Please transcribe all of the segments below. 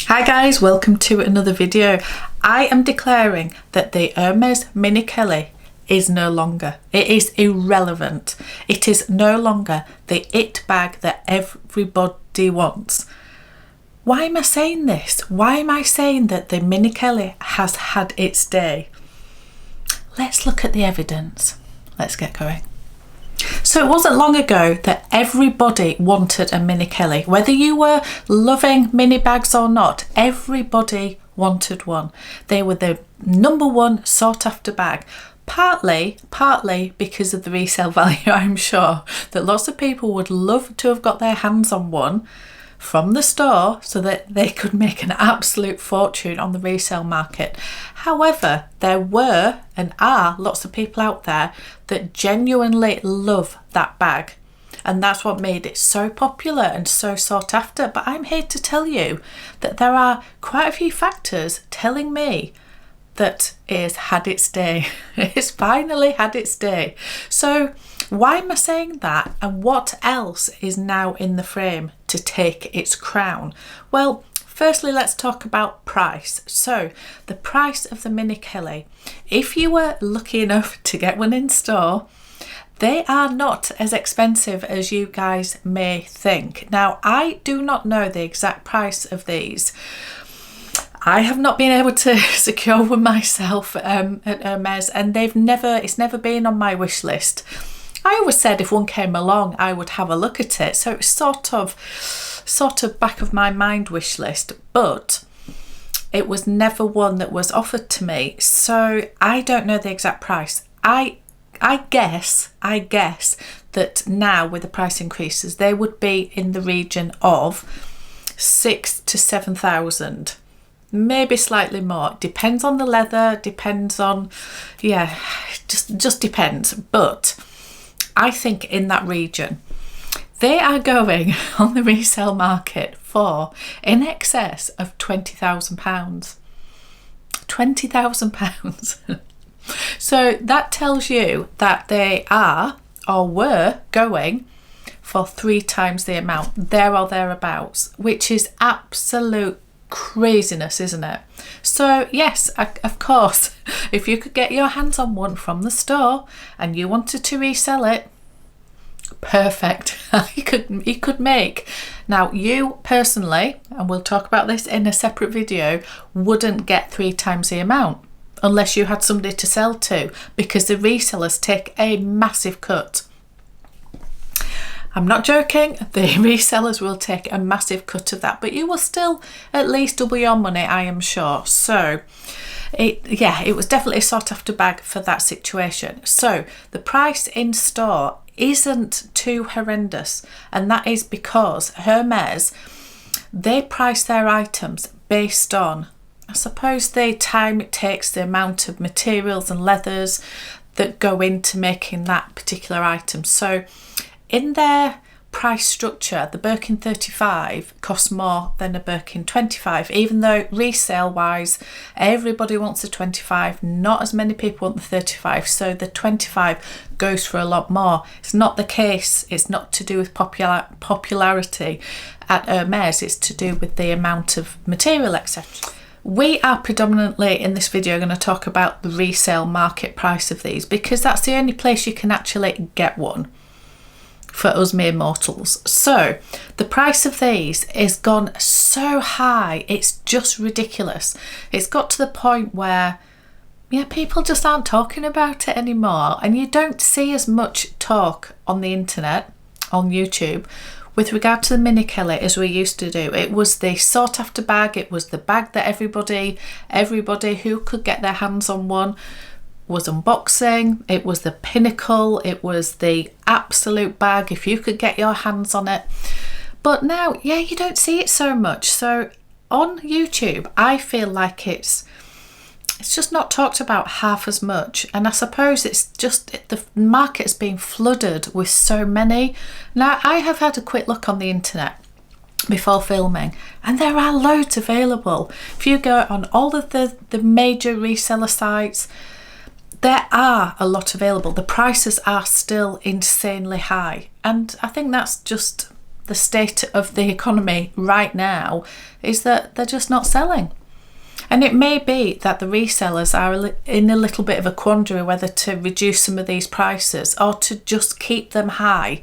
Hi guys, welcome to another video. I am declaring that the Hermes Mini Kelly is no longer. It is irrelevant. It is no longer the it bag that everybody wants. Why am I saying this? Why am I saying that the Mini Kelly has had its day? Let's look at the evidence. Let's get going. So it wasn't long ago that everybody wanted a Mini Kelly. Whether you were loving mini bags or not, everybody wanted one. They were the number one sought after bag. Partly because of the resale value, I'm sure, that lots of people would love to have got their hands on one from the store so that they could make an absolute fortune on the resale market. However, there were and are lots of people out there that genuinely love that bag, and that's what made it so popular and so sought after. But I'm here to tell you that there are quite a few factors telling me that it has had its day. It's finally had its day. So why am I saying that, and what else is now in the frame to take its crown? Well, firstly, let's talk about price. So the price of the Mini Kelly, if you were lucky enough to get one in store, they are not as expensive as you guys may think. Now, I do not know the exact price of these. I have not been able to secure one myself at Hermes, and it's never been on my wish list. I always said if one came along, I would have a look at it. So it's sort of back of my mind wish list, but it was never one that was offered to me. So I don't know the exact price. I guess that now with the price increases, they would be in the region of 6,000 to 7,000. Maybe slightly more. Depends on the leather, depends on, just depends. But I think in that region, they are going on the resale market for in excess of £20,000. £20,000. So that tells you that they are or were going for 3 times the amount, there or thereabouts, which is absolute craziness, isn't it? So yes, of course, if you could get your hands on one from the store and you wanted to resell it, perfect. you could make. Now, you personally, and we'll talk about this in a separate video, wouldn't get 3 times the amount unless you had somebody to sell to, because the resellers take a massive cut. I'm not joking, the resellers will take a massive cut of that, but you will still at least double your money, I am sure. So it was definitely a sought after bag for that situation. So the price in store isn't too horrendous, and that is because Hermes, they price their items based on, I suppose, the time it takes, the amount of materials and leathers that go into making that particular item. So in their price structure, the Birkin 35 costs more than a Birkin 25, even though resale wise everybody wants a 25, not as many people want the 35, so the 25 goes for a lot more. It's not the case. It's not to do with popularity at Hermes, it's to do with the amount of material, etc. We are predominantly in this video going to talk about the resale market price of these, because that's the only place you can actually get one for us mere mortals. So the price of these is gone so high, it's just ridiculous. It's got to the point where people just aren't talking about it anymore, and you don't see as much talk on the internet, on YouTube, with regard to the Mini Kelly as we used to do. It was the sought after bag, it was the bag that everybody who could get their hands on one was unboxing. It was the pinnacle, it was the absolute bag if you could get your hands on it. But now, you don't see it so much. So on YouTube, I feel like it's just not talked about half as much, and I suppose it's just the market's been flooded with so many. Now, I have had a quick look on the internet before filming, and there are loads available. If you go on all of the major reseller sites, there are a lot available. The prices are still insanely high, and I think that's just the state of the economy right now is that they're just not selling. And it may be that the resellers are in a little bit of a quandary whether to reduce some of these prices or to just keep them high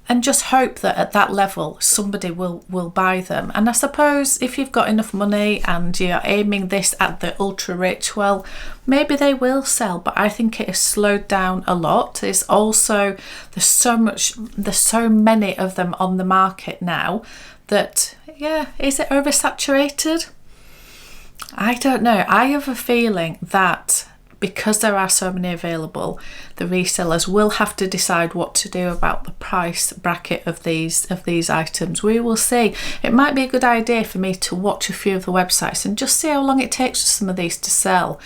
and just hope that at that level somebody will buy them. And I suppose if you've got enough money and you're aiming this at the ultra rich, well, maybe they will sell, but I think it has slowed down a lot. It's also, there's so many of them on the market now that, yeah, is it oversaturated? I don't know. I have a feeling that because there are so many available, the resellers will have to decide what to do about the price bracket of these items. We will see. It might be a good idea for me to watch a few of the websites and just see how long it takes for some of these to sell.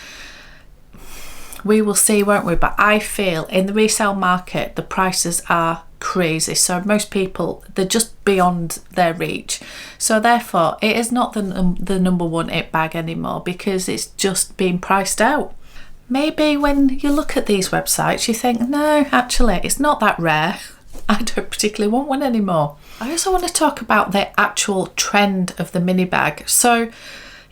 We will see, won't we? But I feel in the resale market, the prices are crazy. So most people, they're just beyond their reach. So therefore, it is not the number one it bag anymore because it's just being priced out. Maybe when you look at these websites, you think, no, actually, it's not that rare. I don't particularly want one anymore. I also want to talk about the actual trend of the mini bag. So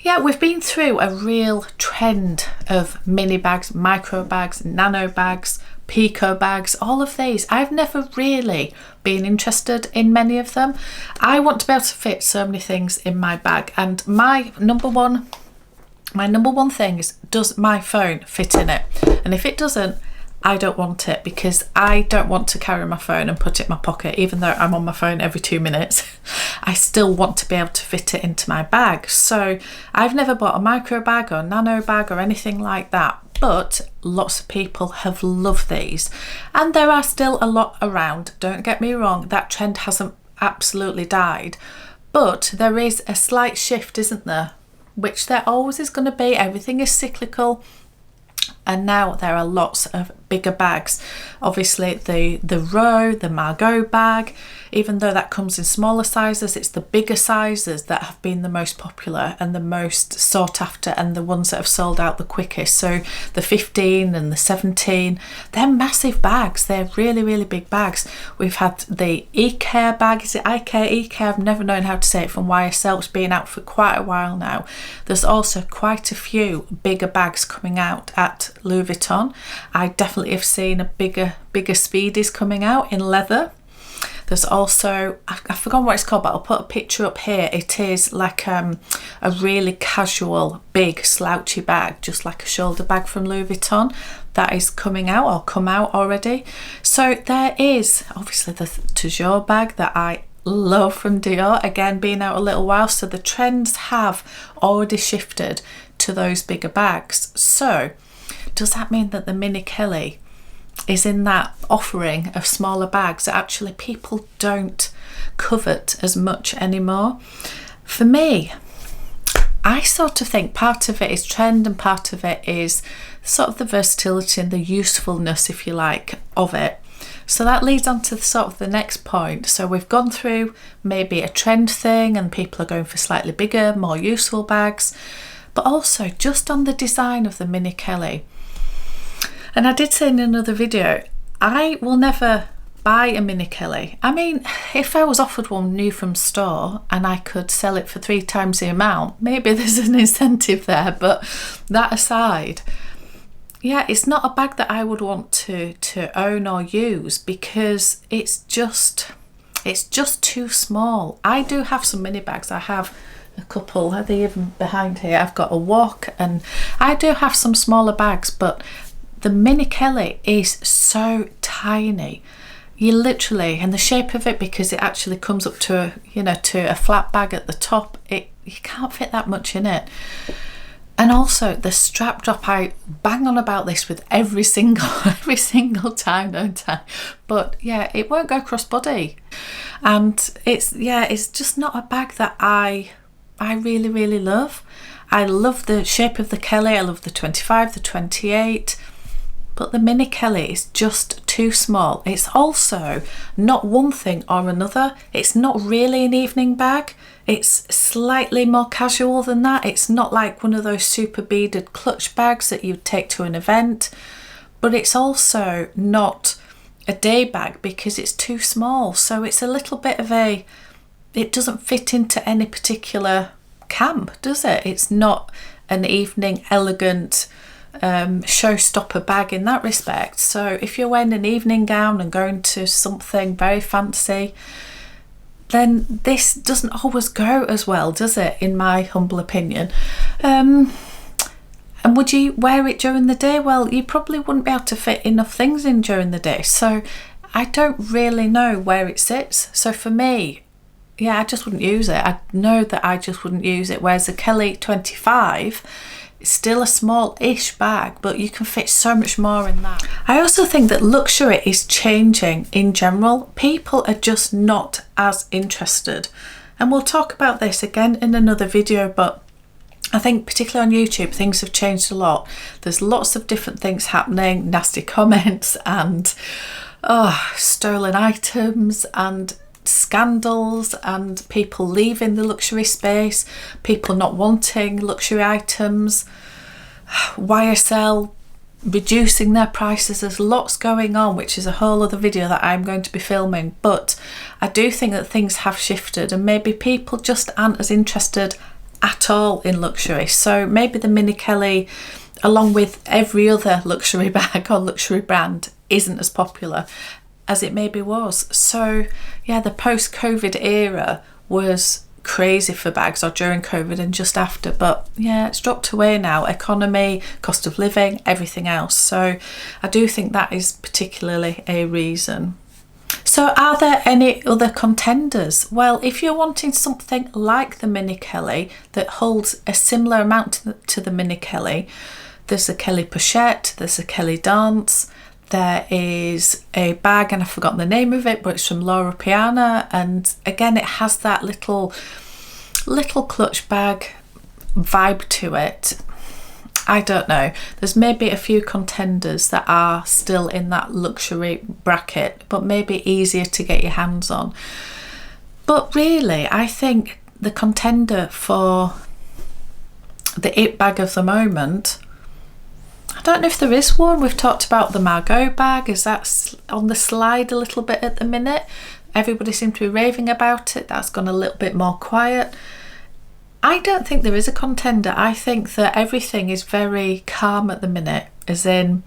yeah, we've been through a real trend of mini bags, micro bags, nano bags, pico bags, all of these. I've never really been interested in many of them. I want to be able to fit so many things in my bag, and my number one thing is, does my phone fit in it? And if it doesn't, I don't want it, because I don't want to carry my phone and put it in my pocket. Even though I'm on my phone every 2 minutes, I still want to be able to fit it into my bag. So I've never bought a micro bag or nano bag or anything like that, but lots of people have loved these, and there are still a lot around. Don't get me wrong, that trend hasn't absolutely died, but there is a slight shift, isn't there? Which there always is going to be. Everything is cyclical. And now there are lots of bigger bags. Obviously the Row, the Margot bag, even though that comes in smaller sizes, it's the bigger sizes that have been the most popular and the most sought after, and the ones that have sold out the quickest. So the 15 and the 17, they're massive bags. They're really, really big bags. We've had the eCare bag. Is it eCare? I've never known how to say it, from YSL. It's been out for quite a while now. There's also quite a few bigger bags coming out at Louis Vuitton. I definitely have seen a bigger Speedies coming out in leather. There's also, I've forgotten what it's called, but I'll put a picture up here. It is like a really casual, big, slouchy bag, just like a shoulder bag from Louis Vuitton. That is coming out, or come out already. So there is obviously the Toujours bag that I love from Dior, again being out a little while. So the trends have already shifted to those bigger bags. So does that mean that the Mini Kelly is in that offering of smaller bags that actually people don't covet as much anymore? For me, I sort of think part of it is trend and part of it is sort of the versatility and the usefulness, if you like, of it. So that leads on to sort of the next point. So we've gone through maybe a trend thing and people are going for slightly bigger, more useful bags, but also just on the design of the Mini Kelly. And I did say in another video, I will never buy a Mini Kelly. I mean, if I was offered one new from store and I could sell it for 3 times the amount, maybe there's an incentive there. But that aside, yeah, it's not a bag that I would want to own or use, because it's just too small. I do have some mini bags. I have a couple. Are they even behind here? I've got a Wok, and I do have some smaller bags, but the Mini Kelly is so tiny. You literally, and the shape of it, because it actually comes up to a flat bag at the top, you can't fit that much in it. And also the strap drop, I bang on about this with every single time, don't I? But yeah, it won't go crossbody, and it's just not a bag that I really, really love. I love the shape of the Kelly. I love the 25, the 28. But the Mini Kelly is just too small. It's also not one thing or another. It's not really an evening bag. It's slightly more casual than that. It's not like one of those super beaded clutch bags that you'd take to an event. But it's also not day bag because it's too small. So it's a little bit of it doesn't fit into any particular camp, does it? It's not an evening elegant showstopper bag in that respect. So if you're wearing an evening gown and going to something very fancy, then this doesn't always go as well, does it, in my humble opinion? And would you wear it during the day? Well, you probably wouldn't be able to fit enough things in during the day. So I don't really know where it sits. So for me, yeah, I just wouldn't use it. I know that I just wouldn't use it. Whereas the Kelly 25, it's still a small-ish bag, but you can fit so much more in that. I also think that luxury is changing in general. People are just not as interested. And we'll talk about this again in another video, but I think particularly on YouTube, things have changed a lot. There's lots of different things happening, nasty comments and stolen items and scandals and people leaving the luxury space, people not wanting luxury items, YSL reducing their prices. There's lots going on, which is a whole other video that I'm going to be filming. But I do think that things have shifted and maybe people just aren't as interested at all in luxury. So maybe the Mini Kelly, along with every other luxury bag or luxury brand, isn't as popular as it maybe was. So yeah, the post-COVID era was crazy for bags, or during COVID and just after, but yeah, it's dropped away now. Economy, cost of living, everything else. So I do think that is particularly a reason. So are there any other contenders? Well, if you're wanting something like the Mini Kelly that holds a similar amount to the Mini Kelly, there's a Kelly Pochette, there's a Kelly Dance. There is a bag, and I've forgotten the name of it, but it's from Laura Piana, and again it has that little clutch bag vibe to it. I don't know. There's maybe a few contenders that are still in that luxury bracket, but maybe easier to get your hands on. But really, I think the contender for the it bag of the moment, I don't know if there is one. We've talked about the Margot bag. Is that on the slide a little bit at the minute? Everybody seems to be raving about it. That's gone a little bit more quiet. I don't think there is a contender. I think that everything is very calm at the minute, as in,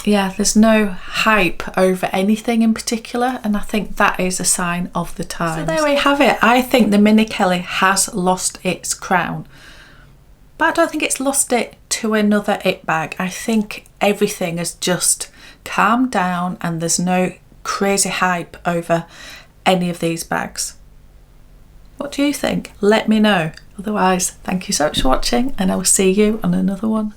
yeah, there's no hype over anything in particular, and I think that is a sign of the times. So there we have it. I think the Mini Kelly has lost its crown, but I don't think it's lost it to another it bag. I think everything has just calmed down and there's no crazy hype over any of these bags. What do you think? Let me know. Otherwise, thank you so much for watching, and I will see you on another one